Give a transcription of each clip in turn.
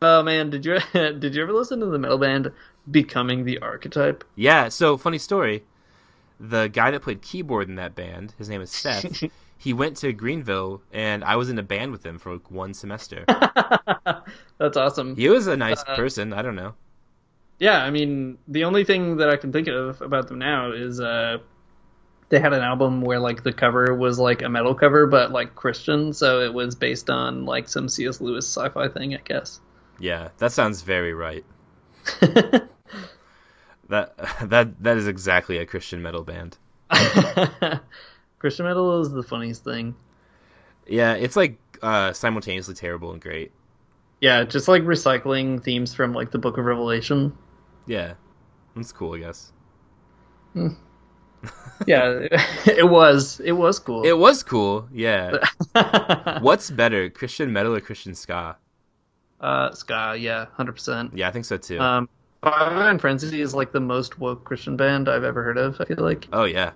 Oh man, did you did you ever listen to the metal band Becoming the Archetype? Yeah. So funny story. The guy that played keyboard in that band, his name is Seth. He went to Greenville, and I was in a band with him for like one semester. That's awesome. He was a nice Uh, person. I don't know. yeah, I mean, the only thing that I can think of about them now is they had an album where like the cover was like a metal cover, but like Christian, so it was based on like some C.S. Lewis sci-fi thing, I guess. Yeah, that sounds very right. That that is exactly a Christian metal band. Christian metal is the funniest thing. Yeah, it's like simultaneously terrible and great. Yeah, just like recycling themes from like the Book of Revelation. Yeah, that's cool, I guess. Hmm. Yeah, it was cool. It was cool, yeah. What's better, Christian metal or Christian ska? Ska, yeah, 100%. Yeah, I think so too. Five Iron Frenzy is like the most woke Christian band I've ever heard of, I feel like. Oh yeah,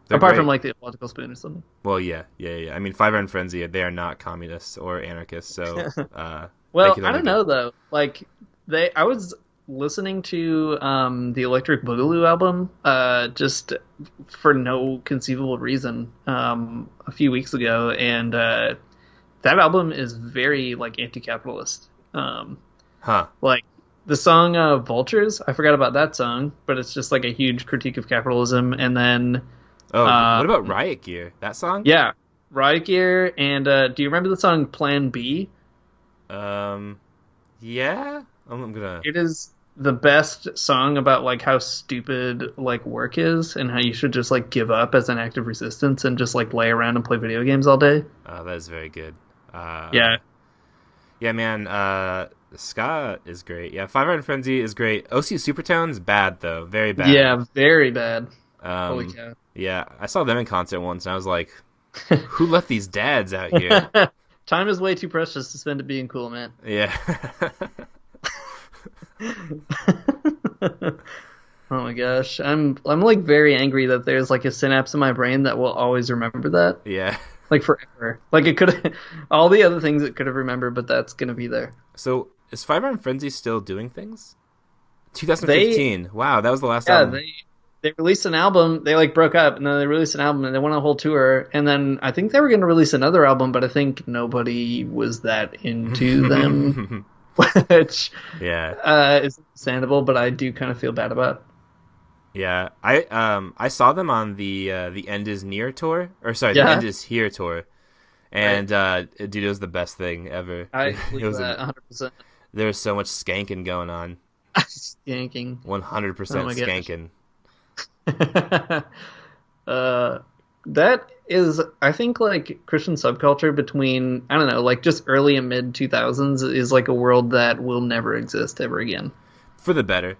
they're Apart from great. like the Illogical Spoon or something. Well, yeah. I mean, Five Iron Frenzy, they are not communists or anarchists, so they Well, can I only don't be. know though. Like I was listening to the Electric Boogaloo album just for no conceivable reason a few weeks ago, and that album is very like anti-capitalist. Huh. Like the song Vultures, I forgot about that song, but it's just like a huge critique of capitalism. And then Oh, what um, about Riot Gear? That song? yeah, Riot Gear, and do you remember the song Plan B? Um, yeah. I'm gonna. It is the best song about like how stupid like work is and how you should just like give up as an act of resistance and just like lay around and play video games all day. That is very good. Yeah. Yeah, man. Ska is great. Yeah, Five Iron Frenzy is great. OC Supertone's bad though, very bad. Yeah, very bad. Holy Um, cow. yeah, I saw them in concert once, and I was like, "Who left these dads out here?" Time is way too precious to spend it being cool, man. Yeah. Oh my gosh. I'm like very angry that there's like a synapse in my brain that will always remember that. Yeah. Like forever. Like it could all the other things it could have remembered, but that's gonna be there. So is Five Iron Frenzy still doing things? They 2015. Wow, that was the last yeah, album. they released an album, they like broke up and then they released an album and they went on a whole tour and then I think they were gonna release another album, but I think nobody was that into them. Which Yeah. is understandable, but I do kind of feel bad about. Yeah. I saw them on the End Is Near tour, or sorry, the Yeah, End Is Here tour, right. and dude, it was the best thing ever. I It believe was that 100%. there was so much skanking going on. Skanking. Oh 100% my gosh. skanking. uh, that is, I think, like Christian subculture between, I don't know, like just early and mid 2000s is like a world that will never exist ever again. For the better.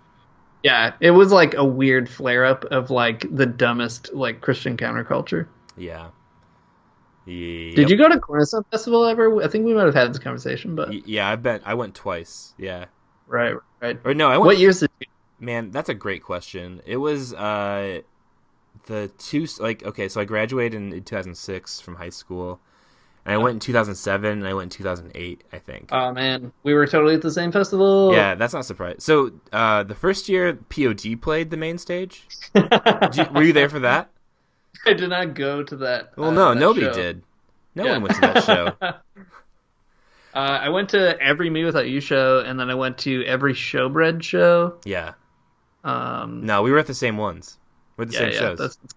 Yeah, it was like a weird flare up of like the dumbest like Christian counterculture. Yeah. Did Yep. you go to Cornerstone Festival ever? I think we might have had this conversation, but Yeah, I went twice. Yeah. right, right. Or no, I went. What years did you? Man, that's a great question. It was the two like okay, so I graduated in 2006 from high school, and I went in 2007 and I went in 2008, I think. Oh man, we were totally at the same festival. Yeah, that's not surprising. So the first year POD played the main stage. Were you there for that? I did not go to that. Well, no, That nobody show. did. No Yeah. one went to that show. I went to every Me Without You show, and then I went to every Showbread show. Yeah. Um, No, we were at the same ones. We're at the yeah, same yeah, shows. that's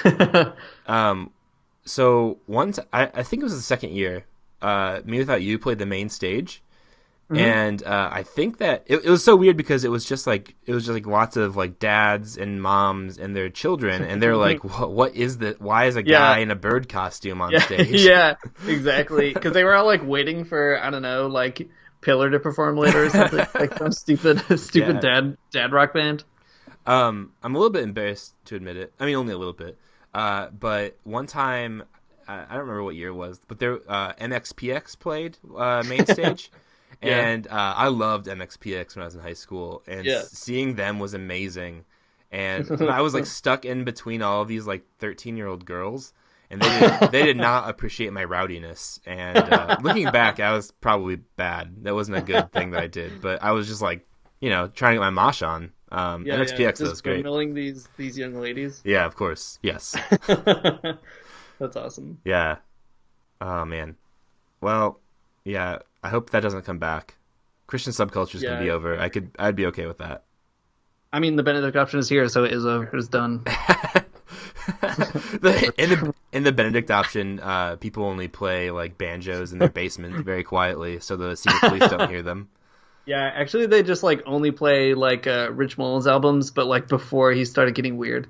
good. Um, so once I think it was the second year, Me Without You played the main stage, and I think that it was so weird because it was just like lots of like dads and moms and their children, and they're like, what is that? Why is a guy Yeah. in a bird costume on Yeah, stage? yeah, exactly. Because they were all like waiting for I don't know, like Pillar to perform later or something, like some stupid Yeah. dad rock band. I'm a little bit embarrassed to admit it. I mean, only a little bit. But one time, I don't remember what year it was, but there MXPX played main stage. Yeah. And I loved MXPX when I was in high school, and Yeah. seeing them was amazing. And I was like stuck in between all of these like 13-year-old girls, and they did not appreciate my rowdiness. And looking back, I was probably bad. That wasn't a good thing that I did, but I was just like, trying to get my mosh on. NXPX was great. Milling these young ladies. Yeah, of course. Yes. That's awesome. Yeah. Oh man. Well, yeah. I hope that doesn't come back. Christian subculture is gonna be over. I'd be okay with that. I mean, the Benedict option is here, so it is over. It's done. In the Benedict option, people only play like banjos in their basement very quietly, so the secret police don't hear them. Yeah, actually, they just like only play like Rich Mullins albums, but like before he started getting weird.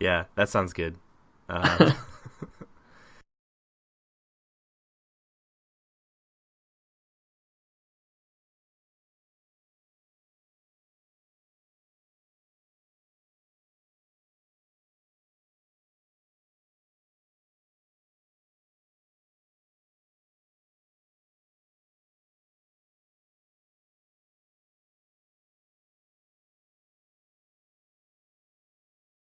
Yeah, that sounds good.